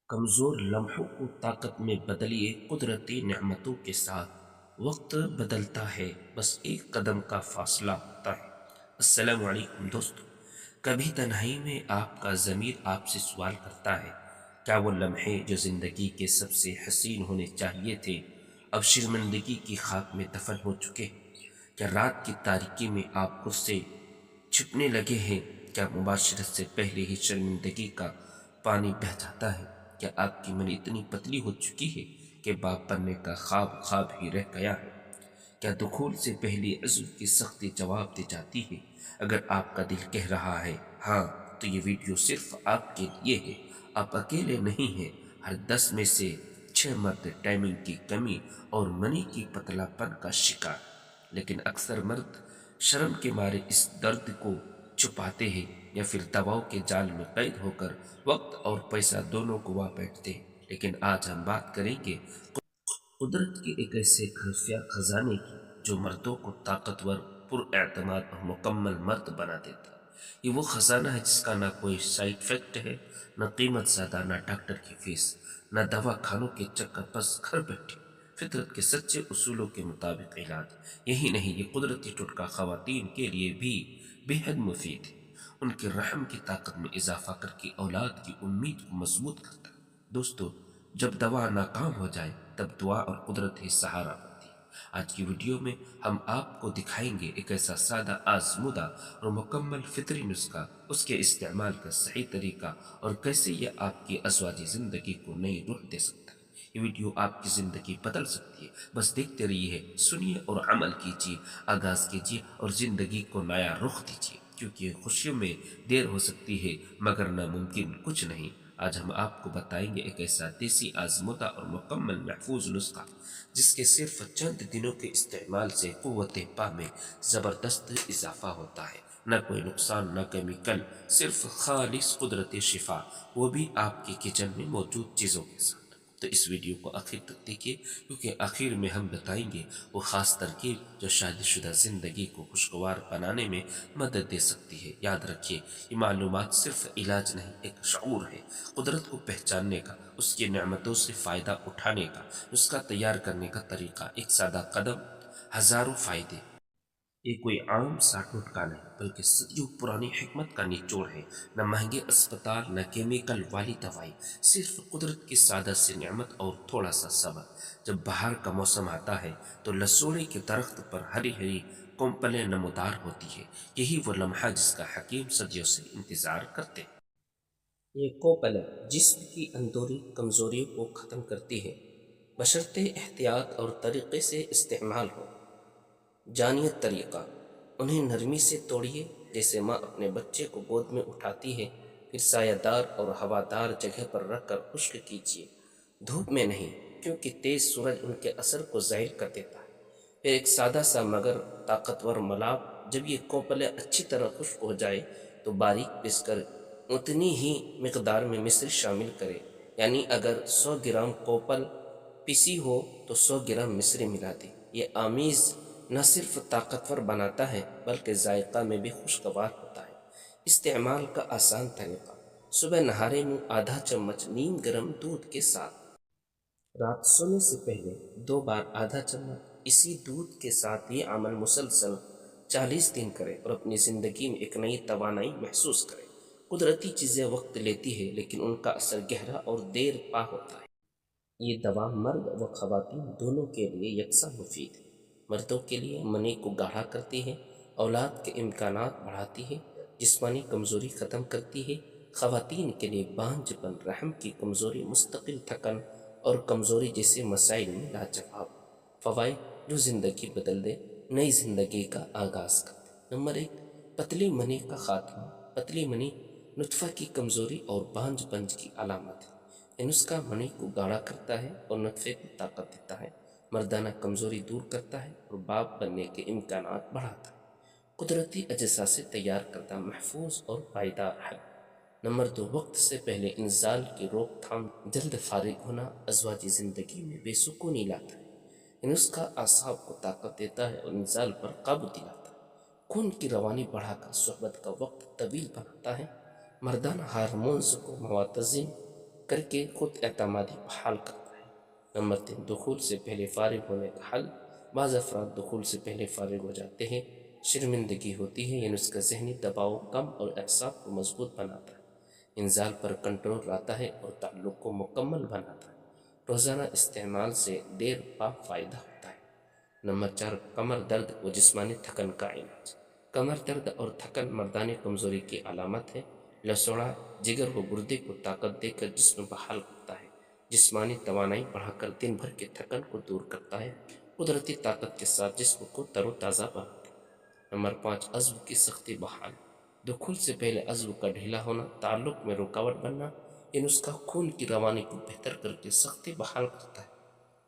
کمزور لمحوں کو طاقت میں بدلیے قدرتی نعمتوں کے ساتھ۔ وقت بدلتا ہے، بس ایک قدم کا فاصلہ ہوتا ہے۔ السلام علیکم دوستو، کبھی تنہائی میں آپ کا ضمیر آپ سے سوال کرتا ہے، کیا وہ لمحے جو زندگی کے سب سے حسین ہونے چاہیے تھے اب شرمندگی کی خاک میں دفن ہو چکے؟ کیا رات کی تاریکی میں آپ خود سے چھپنے لگے ہیں؟ کیا مباشرت سے پہلے ہی شرمندگی کا پانی بہہ جاتا ہے؟ کیا آپ کی من اتنی پتلی ہو چکی ہے کہ باپ بننے کا خواب خواب ہی رہ گیا ہے؟ کیا دخول سے پہلی عزم کی سختی جواب دی جاتی ہے؟ اگر آپ کا دل کہہ رہا ہے ہاں، تو یہ ویڈیو صرف آپ کے لیے ہے۔ آپ اکیلے نہیں ہیں، ہر 10 میں سے 6 مرد ٹائمنگ کی کمی اور منی کی پتلا پن کا شکار۔ لیکن اکثر مرد شرم کے مارے اس درد کو چھپاتے ہیں یا پھر دباؤ کے جال میں قید ہو کر وقت اور پیسہ دونوں گوا بیٹھتے ہیں۔ لیکن آج ہم بات کریں گے قدرت کے ایک ایسے خفیہ خزانے کی جو مردوں کو طاقتور، پر اعتماد اور مکمل مرد بنا دیتا ہے۔ یہ وہ خزانہ ہے جس کا نہ کوئی سائڈ افیکٹ ہے، نہ قیمت زیادہ، نہ ڈاکٹر کی فیس، نہ دوا خانوں کے چکر، بس گھر بیٹھے فطرت کے سچے اصولوں کے مطابق علاج۔ یہی نہیں، یہ قدرتی ٹوٹکا خواتین کے لیے بھی بے حد مفید ہے۔ ان کے رحم کی طاقت میں اضافہ کر کے اولاد کی امید کو مضبوط کرتا ہے۔ دوستو، جب دوا ناکام ہو جائے تب دعا اور قدرت ہی سہارا بنتی ہے۔ آج کی ویڈیو میں ہم آپ کو دکھائیں گے ایک ایسا سادہ، آزمودہ اور مکمل فطری نسخہ، اس کے استعمال کا صحیح طریقہ اور کیسے یہ آپ کی ازواجی زندگی کو نئی روح دے سکتا ہے۔ یہ ویڈیو آپ کی زندگی بدل سکتی ہے، بس دیکھتے رہیے، سنیے اور عمل کیجیے، آغاز کیجیے اور زندگی کو نیا رخ دیجیے، کیونکہ خوشیوں میں دیر ہو سکتی ہے مگر ناممکن کچھ نہیں۔ آج ہم آپ کو بتائیں گے ایک ایسا دیسی، آزمودہ اور مکمل محفوظ نسخہ جس کے صرف چند دنوں کے استعمال سے قوت پا میں زبردست اضافہ ہوتا ہے۔ نہ کوئی نقصان، نہ کیمیکل، صرف خالص قدرتی شفا، وہ بھی آپ کے کچن میں موجود چیزوں کے ساتھ۔ تو اس ویڈیو کو آخر تک دیکھیے، کیونکہ آخر میں ہم بتائیں گے وہ خاص ترکیب جو شادی شدہ زندگی کو خوشگوار بنانے میں مدد دے سکتی ہے۔ یاد رکھیے، یہ معلومات صرف علاج نہیں، ایک شعور ہے، قدرت کو پہچاننے کا، اس کی نعمتوں سے فائدہ اٹھانے کا، اس کا تیار کرنے کا طریقہ، ایک سادہ قدم، ہزاروں فائدے۔ یہ کوئی عام سا ٹوٹکا نہیں، بلکہ صدیوں پرانی حکمت کا نچوڑ ہے۔ نہ مہنگے اسپتال، نہ کیمیکل والی دوائی، صرف قدرت کی سادہ سی نعمت اور تھوڑا سا صبر۔ جب بہار کا موسم آتا ہے تو لسوڑی کے درخت پر ہری ہری کومپلیں نمودار ہوتی ہے۔ یہی وہ لمحہ جس کا حکیم صدیوں سے انتظار کرتے ہیں۔ یہ کوپلیں جسم کی اندرونی کمزوریوں کو ختم کرتی ہے، بشرطے احتیاط اور طریقے سے استعمال ہو۔ جانیے طریقہ، انہیں نرمی سے توڑیے جیسے ماں اپنے بچے کو گود میں اٹھاتی ہے، پھر سایہ دار اور ہوادار جگہ پر رکھ کر خشک کیجیے، دھوپ میں نہیں، کیونکہ تیز سورج ان کے اثر کو ظاہر کر دیتا ہے۔ پھر ایک سادہ سا مگر طاقتور ملاب، جب یہ کوپلیں اچھی طرح خشک ہو جائے تو باریک پیس کر اتنی ہی مقدار میں مصری شامل کرے، یعنی اگر 100 گرام کوپل پیسی ہو تو 100 گرام مصری ملا دے۔ یہ آمیز نہ صرف طاقتور بناتا ہے بلکہ ذائقہ میں بھی خوشگوار ہوتا ہے۔ استعمال کا آسان طریقہ، صبح نہارے میں آدھا چمچ نیم گرم دودھ کے ساتھ، رات سونے سے پہلے 2 بار آدھا چمچ اسی دودھ کے ساتھ۔ یہ عمل مسلسل 40 دن کرے اور اپنی زندگی میں ایک نئی توانائی محسوس کرے۔ قدرتی چیزیں وقت لیتی ہے لیکن ان کا اثر گہرا اور دیر پا ہوتا ہے۔ یہ دوا مرد و خواتین دونوں کے لیے یکساں مفید ہے۔ مردوں کے لیے منی کو گاڑھا کرتی ہے، اولاد کے امکانات بڑھاتی ہے، جسمانی کمزوری ختم کرتی ہے۔ خواتین کے لیے بانجھ پن، رحم کی کمزوری، مستقل تھکن اور کمزوری جیسے مسائل میں لاجواب فوائد جو زندگی بدل دے، نئی زندگی کا آغاز کر دے۔ نمبر 1، پتلی منی کا خاتمہ۔ پتلی منی نطفہ کی کمزوری اور بانجھ پن کی علامت ہے۔ یہ نسخہ منی کو گاڑھا کرتا ہے اور نطفے کو طاقت دیتا ہے، مردانہ کمزوری دور کرتا ہے اور باپ بننے کے امکانات بڑھاتا ہے۔ قدرتی اجزاء سے تیار کردہ محفوظ اور پائیدار حل۔ نمبر 2، وقت سے پہلے انزال کی روک تھام۔ جلد فارغ ہونا ازواجی زندگی میں بے سکونی لاتا ہے۔ یہ نسخہ اعصاب کو طاقت دیتا ہے اور انزال پر قابو دلاتا ہے۔ خون کی روانی بڑھا کر صحبت کا وقت طویل بناتا ہے، مردانہ ہارمونز کو متوازن کر کے خود اعتمادی بحال کرتا ہے۔ نمبر 3، دخول سے پہلے فارغ ہونے کا حل۔ بعض افراد دخول سے پہلے فارغ ہو جاتے ہیں، شرمندگی ہوتی ہے، یہ نسخہ ذہنی دباؤ کم اور اعصاب کو مضبوط بناتا ہے، انزال پر کنٹرول لاتا ہے اور تعلق کو مکمل بناتا ہے۔ روزانہ استعمال سے دیر پا فائدہ ہوتا ہے۔ نمبر 4، کمر درد و جسمانی تھکن کا علاج۔ کمر درد اور تھکن مردانی کمزوری کی علامت ہے۔ لسوڑا جگر و گردے کو طاقت دے کر جسم بحال کرتا ہے، جسمانی توانائی بڑھا کر دن بھر کے تھکن کو دور کرتا ہے، قدرتی طاقت کے ساتھ جسم کو تر و تازہ بناتا ہے۔ نمبر 5، عضو کی سختی بحال۔ دخول سے پہلے عضو کا ڈھیلا ہونا، تعلق میں رکاوٹ بننا، یہ نسخہ خون کی روانی کو بہتر کر کے سختی بحال کرتا ہے،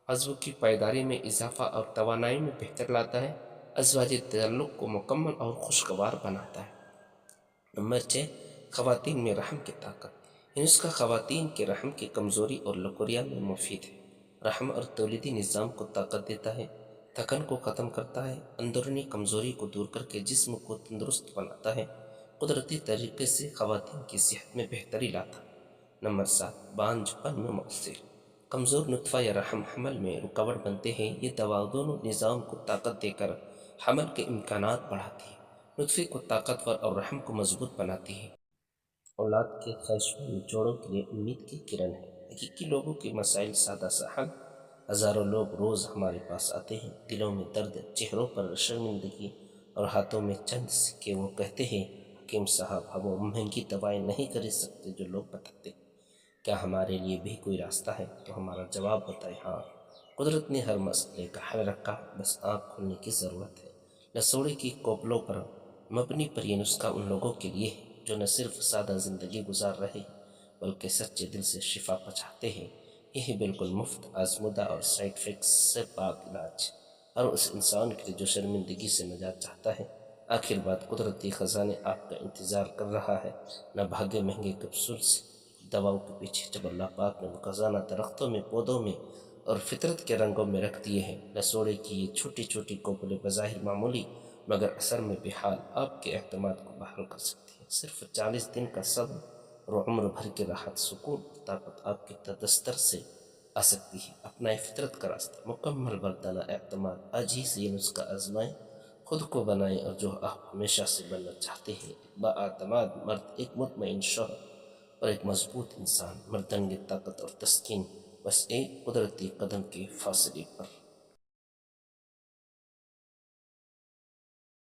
عضو کی پائیداری میں اضافہ اور توانائی میں بہتر لاتا ہے، ازواجی تعلق کو مکمل اور خوشگوار بناتا ہے۔ نمبر 6، خواتین میں رحم کی طاقت۔ یہ نسخہ خواتین کے رحم کی کمزوری اور لکوریاں میں مفید ہے، رحم اور تولیدی نظام کو طاقت دیتا ہے، تھکن کو ختم کرتا ہے، اندرونی کمزوری کو دور کر کے جسم کو تندرست بناتا ہے، قدرتی طریقے سے خواتین کی صحت میں بہتری لاتا ہے۔ نمبر 7، بانجھ پن میں مؤثر۔ کمزور نطفہ یا رحم حمل میں رکاوٹ بنتے ہیں، یہ دوا دونوں نظام کو طاقت دے کر حمل کے امکانات بڑھاتی ہے، نطفے کو طاقتور اور رحم کو مضبوط بناتی ہے۔ اولاد کے خواہشمند جوڑوں کے لیے امید کی کرن ہے۔ حقیقی لوگوں کے مسائل سادہ سا حل۔ ہزاروں لوگ روز ہمارے پاس آتے ہیں، دلوں میں درد، چہروں پر شرمندگی اور ہاتھوں میں چند سکے۔ وہ کہتے ہیں حکیم صاحب ہم وہ مہنگی دوائیں نہیں خرید سکتے جو لوگ بتاتے، کیا ہمارے لیے بھی کوئی راستہ ہے؟ تو ہمارا جواب بتائے، ہاں، قدرت نے ہر مسئلے کا حل رکھا، بس آنکھ کھولنے کی ضرورت ہے۔ لسوڑے کی کوپلوں پر مبنی پر یہ نسخہ ان لوگوں کے لیے ہے جو نہ صرف سادہ زندگی گزار رہے ہیں بلکہ سچے دل سے شفا پچاتے ہیں۔ یہ ہے بالکل مفت، آزمودہ اور سائیڈ افیکٹس سے پاک علاج، اور اس انسان کے لیے جو شرمندگی سے نجات چاہتا ہے۔ آخر بات، قدرتی خزانے آپ کا انتظار کر رہا ہے، نہ بھاگے مہنگے کیپسولز دواؤں کے پیچھے، جب اللہ پاک نے وہ خزانہ درختوں میں، پودوں میں اور فطرت کے رنگوں میں رکھ دیے ہیں۔ لسوڑے کی یہ چھوٹی چھوٹی کوپلیں بظاہر معمولی مگر اثر میں بحال آپ کے اعتماد کو بحال کر سکتی ہیں۔ صرف 40 دن کا صبر اور عمر بھر کی راحت، سکون اور طاقت آپ کے دستر سے آ سکتی ہے۔ اپنائیں فطرت کا راستہ، مکمل مردانہ اعتماد۔ آج ہی سے یہ نسخہ آزمائیں، خود کو بنائیں، اور جو آپ ہمیشہ سے بننا چاہتے ہیں، ایک بااعتماد مرد، ایک مطمئن شوہر اور ایک مضبوط انسان۔ مردانگی طاقت اور تسکین بس ایک قدرتی قدم کے فاصلے پر۔